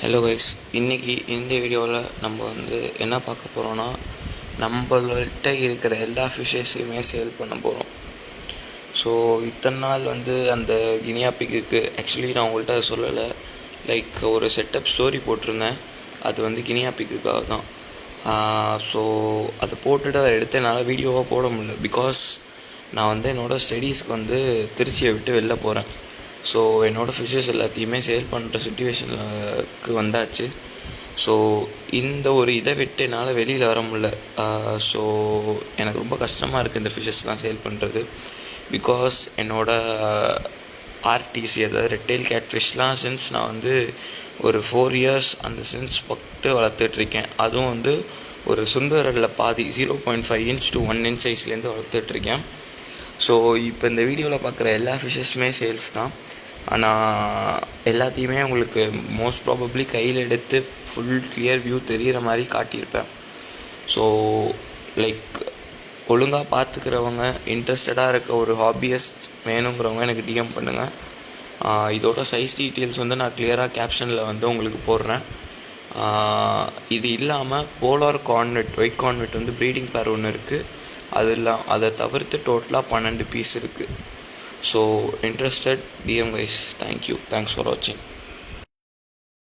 Hello guys, இன்றைக்கி இந்த வீடியோவில் நம்ம என்ன பார்க்க போகிறோன்னா, நம்மள்கிட்ட இருக்கிற எல்லா ஃபிஷ்ஷஸையுமே சேல் பண்ண போகிறோம். ஸோ இத்தனை நாள் அந்த கினியா பிக்குக்கு ஆக்சுவலி நான் உங்கள்கிட்ட அதை சொல்லலை. லைக் ஒரு செட்டப் ஸ்டோரி போட்டிருந்தேன், அது கினியா பிக்குக்காக தான். ஸோ அதை போட்டுட்டு அதை எடுத்து என்னால் வீடியோவாக போட முடியல. பிகாஸ் நான் என்னோடய ஸ்டடீஸ்க்கு திருச்சியை விட்டு வெளில போகிறேன். ஸோ என்னோடய ஃபிஷ்ஷஸ் எல்லாத்தையுமே சேல் பண்ணுற சுச்சுவேஷனுக்கு வந்தாச்சு. ஸோ இந்த ஒரு இதை விட்டு என்னால் வெளியில் வர முடியல. ஸோ எனக்கு ரொம்ப கஷ்டமாக இருக்குது இந்த ஃபிஷ்ஷஸ்லாம் சேல் பண்ணுறது. பிகாஸ் என்னோடய ஆர்டிசி, அதாவது ரெட்டெயில் கேட் ஃபிஷ்லாம் சின்ஸ் நான் ஒரு 4 இயர்ஸ் அந்த சின்ஸ் பட்டு வளர்த்துட்ருக்கேன். அதுவும் ஒரு சுண்டரலில் பாதி 0.5 இன்ச் to 1 இன்ச் சைஸ்லேருந்து வளர்த்துட்ருக்கேன். ஸோ இப்போ இந்த வீடியோவில் பார்க்குற எல்லா ஃபிஷ்ஷஸுமே சேல்ஸ் தான். ஆனால் எல்லாத்தையுமே உங்களுக்கு மோஸ்ட் ப்ராபப்ளி கையில் எடுத்து ஃபுல் கிளியர் வியூ தெரிகிற மாதிரி காட்டியிருப்பேன். ஸோ லைக் ஒழுங்காக பார்த்துக்கிறவங்க, இன்ட்ரெஸ்டடாக இருக்க ஒரு ஹாபியஸ்ட் வேணுங்கிறவங்க எனக்கு டிஎம் பண்ணுங்கள். இதோட சைஸ் டீட்டெயில்ஸ் நான் கிளியராக கேப்ஷனில் உங்களுக்கு போடுறேன். இது இல்லாமல் polar garnet, white garnet breeding pair ஒன்று இருக்குது. அதை தவிர்த்து டோட்டலாக 12 பீஸ் இருக்குது. So interested DM guys. Thank you. Thanks for வாட்சிங்.